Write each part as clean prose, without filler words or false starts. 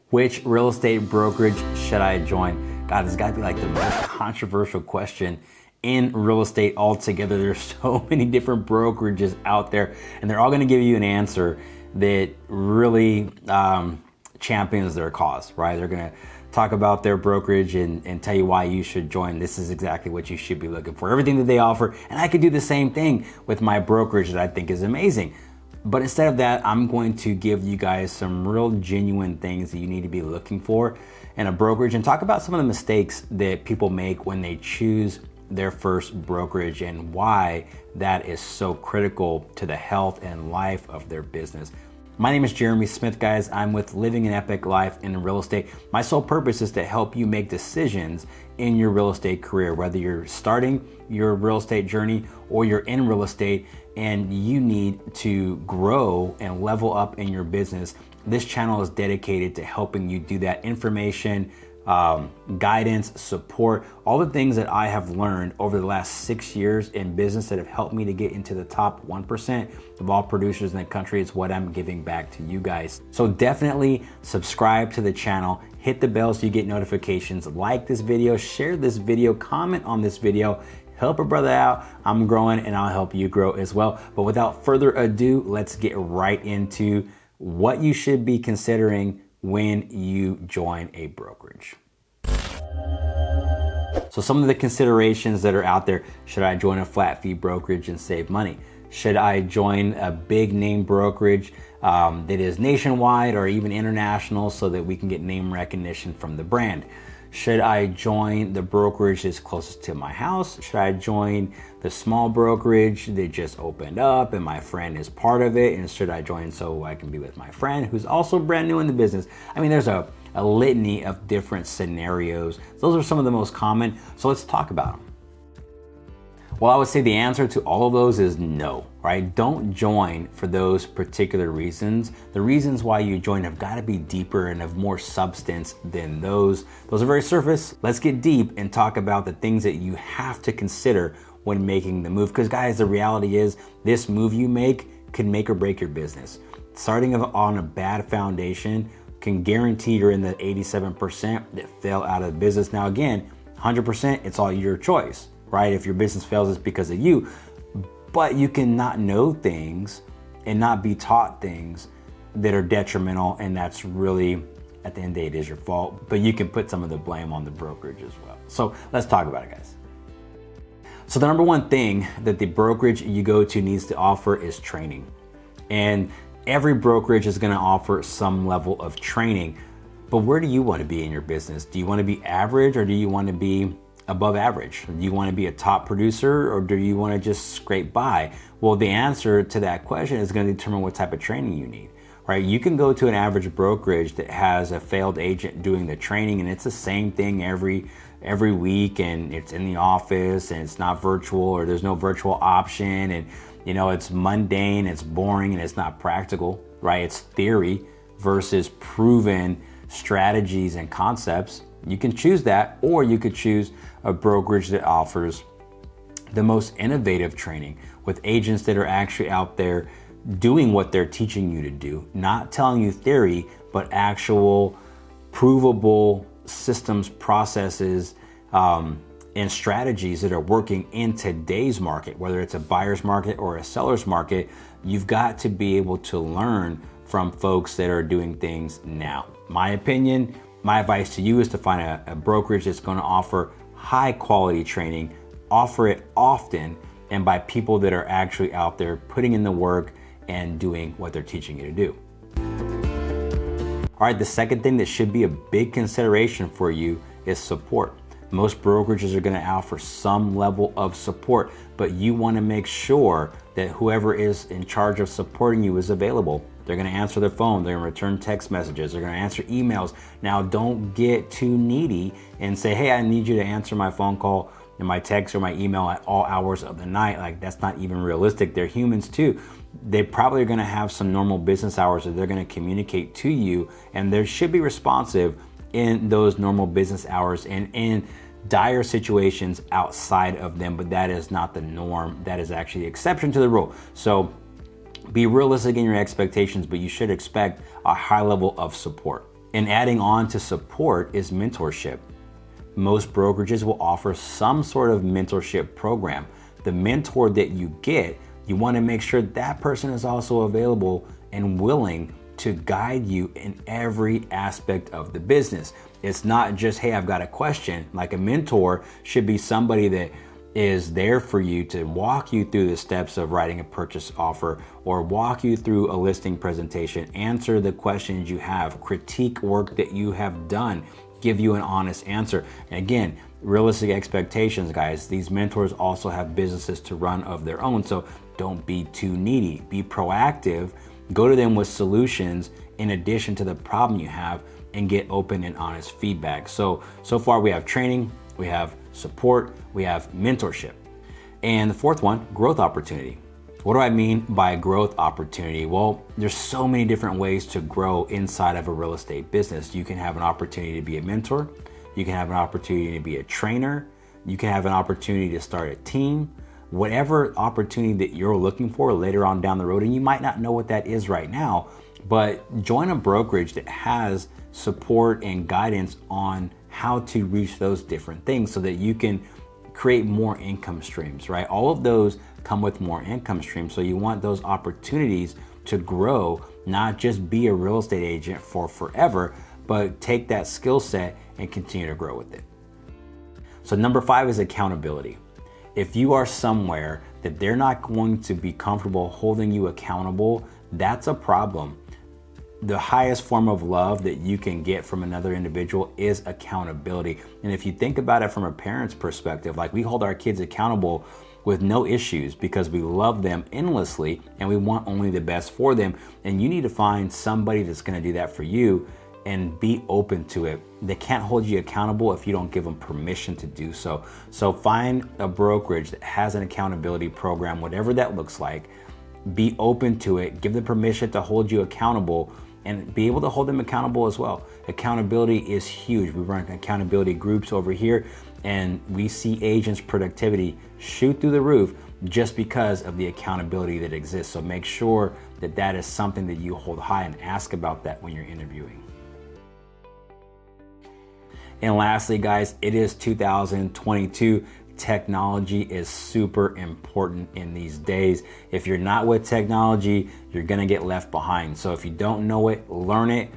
Which real estate brokerage should I join? God, this has got to be like the most controversial question in real estate altogether. There's so many different brokerages out there, and they're all going to give you an answer that really champions their cause, right? They're going to talk about their brokerage and tell you why you should join. This is exactly what you should be looking for. Everything that they offer, and I could do the same thing with my brokerage that I think is amazing. But instead of that, I'm going to give you guys some real genuine things that you need to be looking for in a brokerage and talk about some of the mistakes that people make when they choose their first brokerage and why that is so critical to the health and life of their business. My name is Jeremy Smith, guys. I'm with Living an Epic Life in Real Estate. My sole purpose is to help you make decisions in your real estate career, whether you're starting your real estate journey or you're in real estate and you need to grow and level up in your business. This channel is dedicated to helping you do that. Information, guidance, support, all the things that I have learned over the last 6 years in business that have helped me to get into the top 1% of all producers in the country is what I'm giving back to you guys. So definitely subscribe to the channel, hit the bell so you get notifications, like this video, share this video, comment on this video, help a brother out. I'm growing and I'll help you grow as well. But without further ado, let's get right into what you should be considering when you join a brokerage. So some of the considerations that are out there: should I join a flat fee brokerage and save money? Should I join a big name brokerage that is nationwide or even international so that we can get name recognition from the brand? Should I join the brokerage that's closest to my house? Should I join the small brokerage that just opened up and my friend is part of it? And should I join so I can be with my friend who's also brand new in the business? I mean, there's a litany of different scenarios. Those are some of the most common. So let's talk about them. Well, I would say the answer to all of those is no, right? Don't join for those particular reasons. The reasons why you join have got to be deeper and of more substance than those. Those are very surface. Let's get deep and talk about the things that you have to consider when making the move. Because guys, the reality is this move you make can make or break your business. Starting on a bad foundation can guarantee you're in the 87% that fail out of the business. Now again, 100%, it's all your choice, right? If your business fails, it's because of you. But you can not know things and not be taught things that are detrimental, and that's really, at the end of the day, it is your fault. But you can put some of the blame on the brokerage as well. So let's talk about it, guys. So the number one thing that the brokerage you go to needs to offer is training. And every brokerage is going to offer some level of training. But where do you want to be in your business? Do you want to be average or do you want to be above average? Do you want to be a top producer or do you want to just scrape by? Well, the answer to that question is going to determine what type of training you need, right? You can go to an average brokerage that has a failed agent doing the training and it's the same thing every week and it's in the office and it's not virtual or there's no virtual option and you know, it's mundane, it's boring, and it's not practical, right? It's theory versus proven strategies and concepts. You can choose that, or you could choose a brokerage that offers the most innovative training with agents that are actually out there doing what they're teaching you to do, not telling you theory, but actual provable systems, processes, and strategies that are working in today's market, whether it's a buyer's market or a seller's market. You've got to be able to learn from folks that are doing things now. My opinion, my advice to you is to find a brokerage that's going to offer high quality training, offer it often, and by people that are actually out there putting in the work and doing what they're teaching you to do. All right, the second thing that should be a big consideration for you is support. Most brokerages are going to offer some level of support, but you want to make sure that whoever is in charge of supporting you is available. They're going to answer their phone, they're going to return text messages, they're going to answer emails. Now, don't get too needy and say, hey, I need you to answer my phone call and my text or my email at all hours of the night. Like, that's not even realistic. They're humans too. They probably are going to have some normal business hours that they're going to communicate to you, and they should be responsive in those normal business hours and in dire situations outside of them, but that is not the norm. That is actually the exception to the rule. So be realistic in your expectations, but you should expect a high level of support. And adding on to support is mentorship. Most brokerages will offer some sort of mentorship program. The mentor that you get, you want to make sure that person is also available and willing to guide you in every aspect of the business. It's not just, hey, I've got a question. Like a mentor should be somebody that is there for you to walk you through the steps of writing a purchase offer or walk you through a listing presentation, answer the questions you have, critique work that you have done, give you an honest answer. And again, realistic expectations, guys. These mentors also have businesses to run of their own, so don't be too needy. Be proactive. Go to them with solutions in addition to the problem you have and get open and honest feedback. So far we have training, we have support, we have mentorship. And the fourth one, growth opportunity. What do I mean by growth opportunity? Well, there's so many different ways to grow inside of a real estate business. You can have an opportunity to be a mentor. You can have an opportunity to be a trainer. You can have an opportunity to start a team. Whatever opportunity that you're looking for later on down the road, and you might not know what that is right now, but join a brokerage that has support and guidance on how to reach those different things so that you can create more income streams, right? All of those come with more income streams. So you want those opportunities to grow, not just be a real estate agent for forever, but take that skill set and continue to grow with it. So number 5 is accountability. If you are somewhere that they're not going to be comfortable holding you accountable, that's a problem. The highest form of love that you can get from another individual is accountability. And if you think about it from a parent's perspective, like we hold our kids accountable with no issues because we love them endlessly and we want only the best for them. And you need to find somebody that's going to do that for you and be open to it. They can't hold you accountable if you don't give them permission to do so. So find a brokerage that has an accountability program, whatever that looks like. Be open to it, give them permission to hold you accountable and be able to hold them accountable as well. Accountability is huge. We run accountability groups over here and we see agents' productivity shoot through the roof just because of the accountability that exists. So make sure that that is something that you hold high and ask about that when you're interviewing. And lastly, guys, it is 2022. Technology is super important in these days. If you're not with technology, you're gonna get left behind. So if you don't know it, learn it,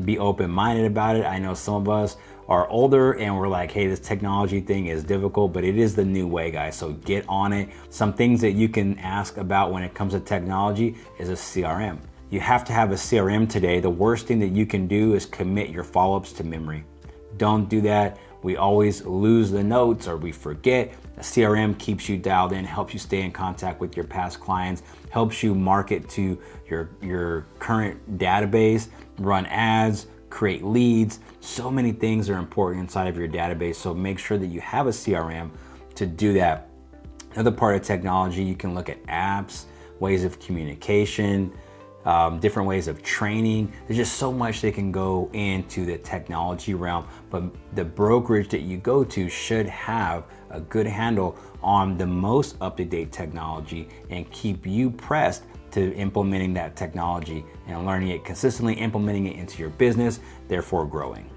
be open-minded about it. I know some of us are older and we're like, hey, this technology thing is difficult, but it is the new way, guys. So get on it. Some things that you can ask about when it comes to technology is a CRM. You have to have a CRM today. The worst thing that you can do is commit your follow-ups to memory. Don't do that. We always lose the notes or we forget. A CRM keeps you dialed in, helps you stay in contact with your past clients, helps you market to your current database, run ads, create leads. So many things are important inside of your database. So make sure that you have a CRM to do that. Another part of technology, you can look at apps, ways of communication, different ways of training. There's just so much that can go into the technology realm, but the brokerage that you go to should have a good handle on the most up-to-date technology and keep you pressed to implementing that technology and learning it consistently, implementing it into your business, therefore growing.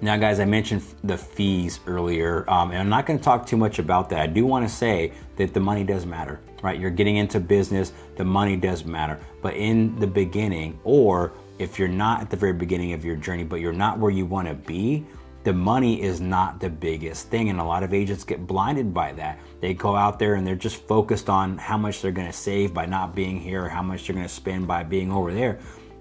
Now guys, I mentioned the fees earlier, and I'm not going to talk too much about that. I do want to say that the money does matter, right? You're getting into business, the money does matter. But in the beginning, or if you're not at the very beginning of your journey, but you're not where you want to be, the money is not the biggest thing. And a lot of agents get blinded by that. They go out there and they're just focused on how much they're going to save by not being here or how much they're going to spend by being over there.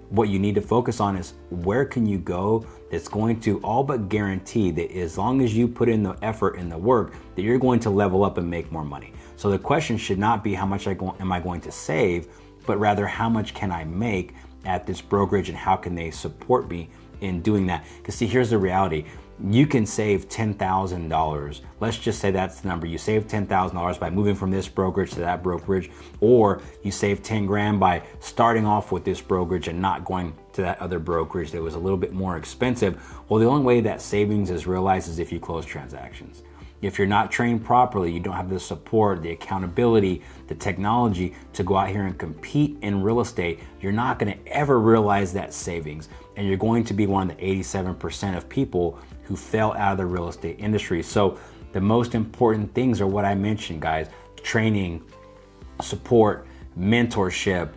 What you need to focus on is where can you go that's going to all but guarantee that as long as you put in the effort and the work, that you're going to level up and make more money. So the question should not be how much am I going to save, but rather how much can I make at this brokerage and how can they support me in doing that? Because see, here's the reality. You can save $10,000. Let's just say that's the number. You save $10,000 by moving from this brokerage to that brokerage, or you save 10 grand by starting off with this brokerage and not going to that other brokerage that was a little bit more expensive. Well, the only way that savings is realized is if you close transactions. If you're not trained properly, you don't have the support, the accountability, the technology to go out here and compete in real estate, you're not going to ever realize that savings. And you're going to be one of the 87% of people who fell out of the real estate industry. So the most important things are what I mentioned, guys: training, support, mentorship,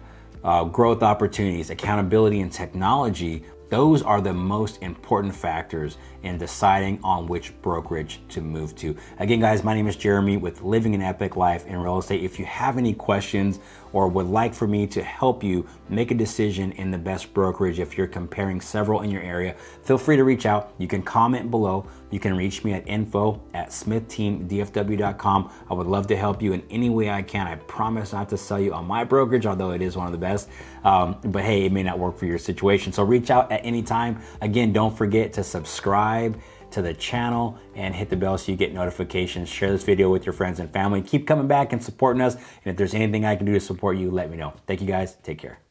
growth opportunities, accountability, and technology. Those are the most important factors in deciding on which brokerage to move to. Again, guys, my name is Jeremy with Living an Epic Life in Real Estate. If you have any questions or would like for me to help you make a decision in the best brokerage, if you're comparing several in your area, feel free to reach out. You can comment below. You can reach me at info@smithteamdfw.com. I would love to help you in any way I can. I promise not to sell you on my brokerage, although it is one of the best. But hey, it may not work for your situation. So reach out at any time. Again, don't forget to subscribe to the channel and hit the bell so you get notifications. Share this video with your friends and family. Keep coming back and supporting us. And if there's anything I can do to support you, let me know. Thank you, guys. Take care.